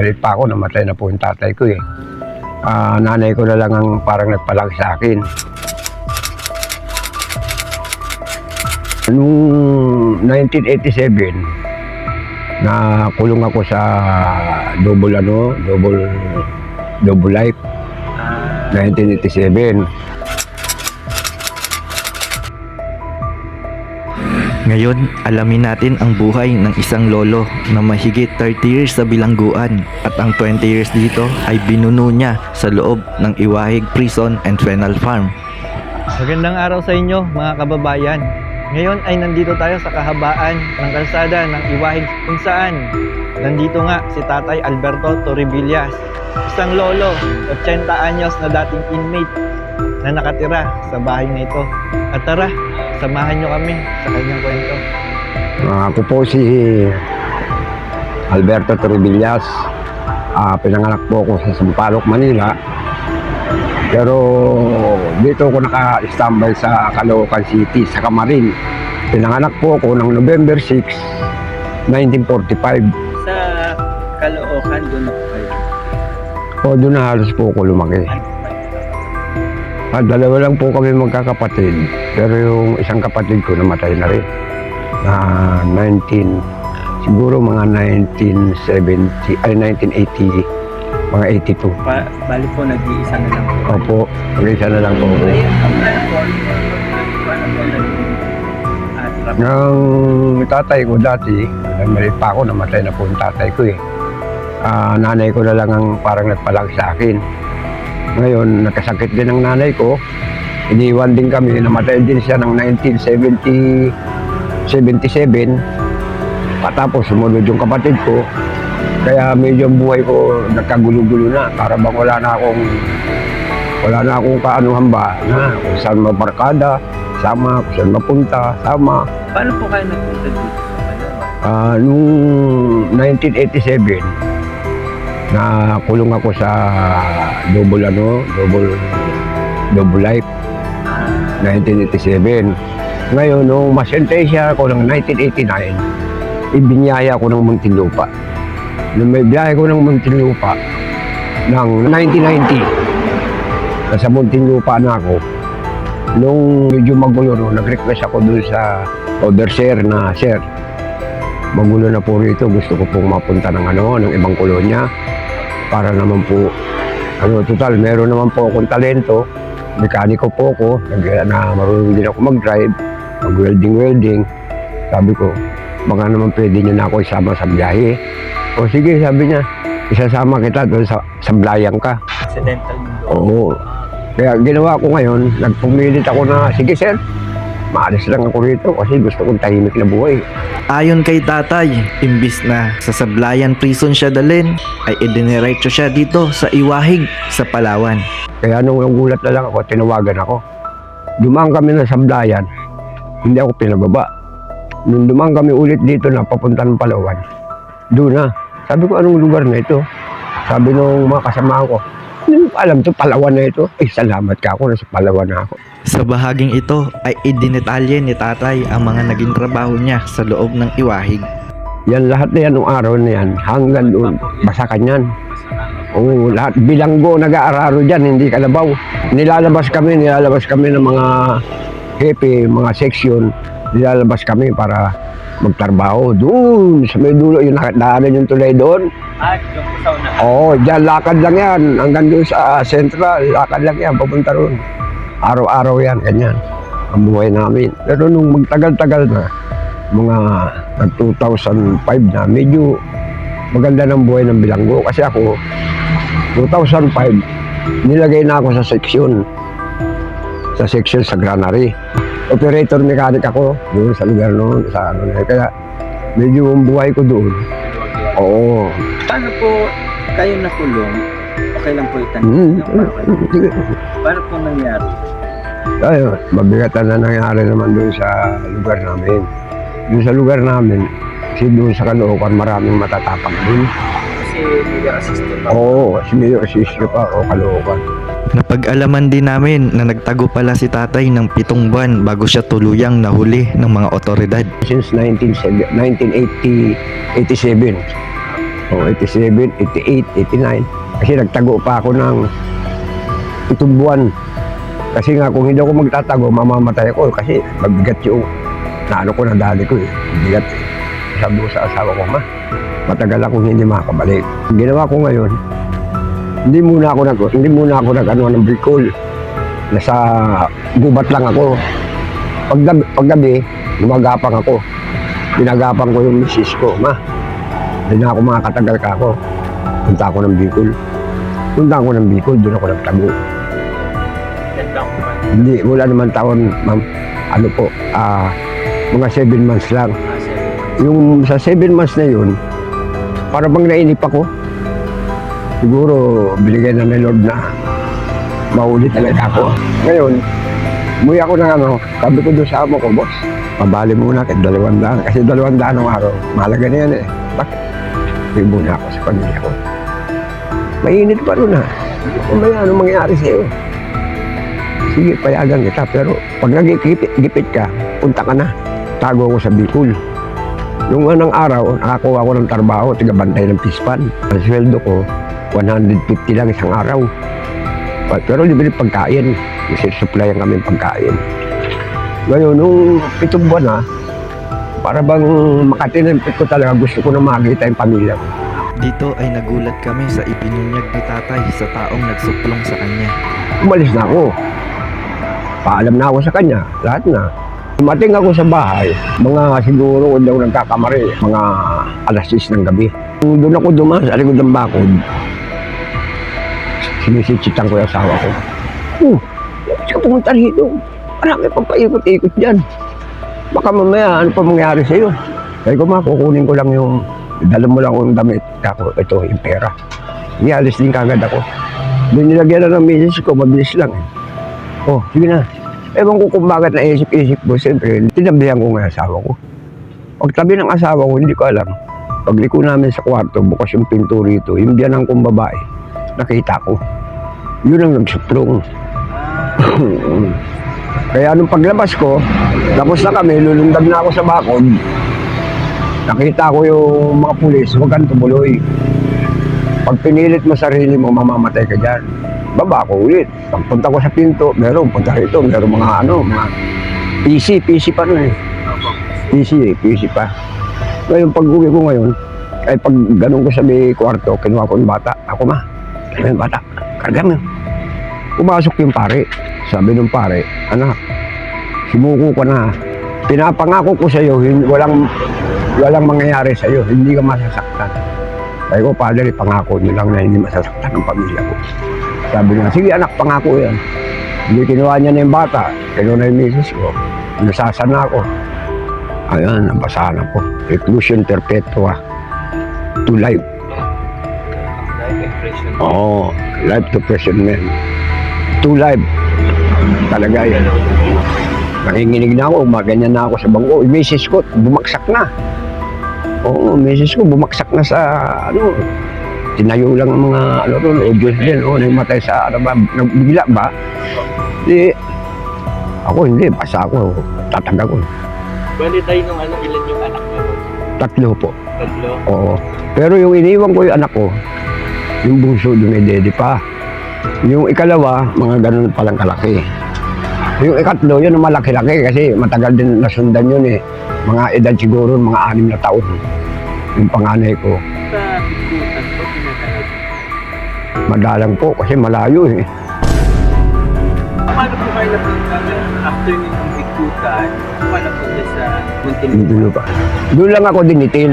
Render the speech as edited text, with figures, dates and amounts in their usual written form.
Galit pa ako, namatay na po yung tatay ko eh. Nanay ko na lang ang parang nagpalang sa akin. Noong 1987, nakulong ako sa double life, 1987. Ngayon, alamin natin ang buhay ng isang lolo na mahigit 30 years sa bilangguan at ang 20 years dito ay binuno niya sa loob ng Iwahig Prison and Penal Farm. Magandang araw sa inyo mga kababayan. Ngayon ay nandito tayo sa kahabaan ng kalsada ng Iwahig kung saan nandito nga si Tatay Alberto Torribillas, isang lolo, 80 anyos na dating inmate na nakatira sa bahay na ito. At tara, samahan nyo kami sa kanyang kwento. Ako po si Alberto Torribillas. Pinanganak po ako sa Sampaloc, Manila. Pero dito ako naka-standby sa Caloocan City, sa Camarin. Pinanganak po ako ng November 6, 1945. Sa Caloocan, doon ako kayo. Doon na halos po ako lumaki. Dalawa lang po kami magkakapatid. Pero yung isang kapatid ko namatay na rin. Siguro mga 1980, 1980, mga 82. Bali po, nag-iisa na lang po. Opo, mag-isa na lang po ako. Nang tatay ko dati, maliit pa ako, namatay na po yung tatay ko eh. Nanay ko na lang ang parang nagpalang sa akin. Ngayon, nagkasakit din ang nanay ko. Iniwan din kami, namatay din siya ng 1977. Patapos sumunod yung kapatid ko. Kaya medyo ang buhay ko nagkagulo-gulo na. Para bang wala na akong kaanuhan ba na kung saan mabarkada, sama, kung saan mapunta, sama. Paano po kayo nagpunta dito sa Caloocan? Noong 1987, nakulong ako sa double life, 1987. Ngayon, nung masentensya ako ng 1989, ibinyaya ako ng Muntinlupa. Nung may biyahe ko ng Muntinlupa ng 1990, nasa Muntinlupa na ako. Nung medyo magulo, nag-request ako dun sa overseer na, "Sir, magulo na po rito, gusto ko pong mapunta ng ibang kolonya para naman po, total, meron naman po akong talento, mekaniko po ako, marunong din ako mag-drive, mag-welding. Sabi ko, baka naman pwede niyo na ako isama sa biyahe." O sige, sabi niya, isasama kita doon sa sablayan ka. Accidental mundo. Oo. Kaya ginawa ko ngayon, nagpumilit ako na, sige sir, maalis lang ako rito kasi gusto kong tahimik na buhay. Ayon kay tatay, imbis na sa Sablayan Prison siya dalhin, ay idiniretso siya dito sa Iwahig sa Palawan. Kaya nung gulat na lang ako, tinawagan ako. Dumaan kami na Sablayan, hindi ako pinababa. Nung dumaan kami ulit dito na papunta ng Palawan, doon na. Sabi ko, anong lugar na ito? Sabi nung mga kasama ko, hindi ko alam to, Palawan na ito. Ay, salamat ka ako, nasa Palawan na ako. Sa bahaging ito ay idinetalye ni tatay ang mga naging trabaho niya sa loob ng Iwahig. Yan, lahat na yan, nung araw na yan, hanggang doon, basakan yan. Oo, lahat, bilanggo, nag-aararo dyan, hindi kalabaw. Nilalabas kami ng mga hepe, mga section, nilalabas kami para magtrabaho. Doon, sa may dulo, yung daanan yung tulay doon. Yung sa una. Oo, dyan, lakad lang yan, hanggang doon sa Central, lakad lang yan, papunta roon. Araw-araw yan, ganyan, ang buhay namin. Pero nung magtagal-tagal na, mga 2005 na, medyo maganda ng buhay ng bilanggo. Kasi ako, 2005, nilagay na ako sa section sa granary. Operator mechanic ako doon sa lugar noon, sa na. Kaya medyo ang buhay ko doon. Oo. Paano po kayo nakulong? Okay lang po itanong. Paano po nangyari? Ay, mabigatan na nangyari naman doon sa lugar namin. Doon sa lugar namin, kasi doon sa Caloocan, maraming matatapang din. Kasi Mayor Assistant pa. Oo, si Mayor Assistant pa, Caloocan. Napag-alaman din namin na nagtago pala si tatay ng 7 buwan bago siya tuluyang nahuli ng mga otoridad. Since 1987, 87, 88, 89. Kasi nagtago pa ako ng 7 buwan. Kasi nga kung hindi ako magtatago, mamamatay ako kasi mabigat yung naano ko na dali ko eh. Bigat eh. Sabi ko sa asawa ko, ma, matagal akong hindi makakabalik. Ang ginawa ko ngayon, hindi muna ako nag-ano ng Bicol. Nasa gubat lang ako. Paggabi, gumagapang ako. Pinagapang ko yung misis ko, ma, hindi na ako makakatagal ka ako. Punta ako ng Bicol. Doon ako nagtago. Hindi, wala naman taon, ma'am. Ano po, mga 7 months lang. Yung sa 7 months na yun, para bang nainip ako. Siguro, binigay na ni Lord na maulit talaga ako. Ngayon, umuwi ako ng ano, sabi ko doon sa amo ko, boss, pabali muna kahit 200. Kasi 200 ang araw, mahalaga na yan eh. Bakit? Uwi muna ako sa pamilya ko. Mainit pa rin ha. Kumaya, anong mangyayari sa'yo? Sige, payagan kita. Pero pag nagigipit ka, punta ka na. Tago ako sa Bicol. Nung anong araw, nakakuha ko ng trabaho, tiga-bantay ng pispan. Ang sweldo ko, 150 lang isang araw. Pero libre pagkain. Kasi supplyan kami ng pagkain. Ngayon, nung 7 buwan na, para bang makatinimpit ko talaga, gusto ko na makita yung pamilya ko. Dito ay nagulat kami sa ibinunyag ni tatay sa taong nagsuplong sa kanya. Umalis na ako. Paalam na ako sa kanya, lahat na. Dumating ako sa bahay, mga siguro daw nagkakamari, mga alas 6 ng gabi. Doon ako dumaan sa likod ng bakod. Sinisitsitan ko yung asawa ko. Hindi ka pumunta rito. Marami pang paikot-ikot dyan. Baka mamaya, ano pa mangyari sa'yo? Kaya ko kukunin ko lang yung, dala mo lang yung damit. Ako, ito, yung pera. Ialis din kagad ako. Doon nilagyan na ng misis ko, mabilis lang eh. Oh, sige na. Ewan ko kung bakit naisip-isip ko. Siyempre, tinabihan ko nga yung asawa ko. Pagtabi ng asawa ko, hindi ko alam. Pagliko namin sa kwarto, bukas yung pinto rito, yung biyanang kong babae, nakita ko. Yun ang nagsuplong. Kaya nung paglabas ko, tapos na kami, lulundag na ako sa bakod. Nakita ko yung mga pulis, huwag kang tumuloy. Pag pinilit mo sarili mo, mamamatay ka dyan. Baba ako ulit. Pagpunta ko sa pinto, meron, punta rito, meron mga mga PC pa nun eh. PC pa. Ngayon, pag uwi ko ngayon, ay pag ganun ko sa may kwarto, kinuha ko yung bata. Ako ma, yung bata, karga mo. Pumasok yung pare. Sabi ng pare, anak, sumuko ko na. Pinapangako ko sa iyo, walang mangyayari sa iyo, hindi ka masasaktan. Sabi ko, padre, pangako niyo lang na hindi masasaktan ng pamilya ko. Sabi niya, sige anak, pangako yan. Hindi kinuha niya na yung bata, kinuha na yung misis ko. Nasasan na ako. Ayan, nabasahan ako. Reclusion perpetua to life. Oo, life to imprisonment. To life. Talaga yan. Nanginginig na ako, maganyan na ako sa bangko. Yung misis ko, bumaksak na. Oo, misis ko, bumaksak na sa, tinayo lang ang mga, audios din, nagmatay sa, nagbigla ba? Di, ako hindi, basta ako, tatanda ko. Bali tayo nung ilan yung anak mo? 3 po. 3? Oo. Pero yung iniwan ko yung anak ko, yung bunso doon ay dede pa. Yung ikalawa, mga ganun palang kalaki. Yung ikatlo, yun ang malaki-laki kasi matagal din nasundan yun eh. Mga edad siguro, mga 6 na taon. Yung panganay ko. Sa bikutan po, pinatawag. Madalang po kasi malayo eh. Paano po kayo napunta after nitong bikutan? Paano po sa Montenegro? Doon lang ako dinitil.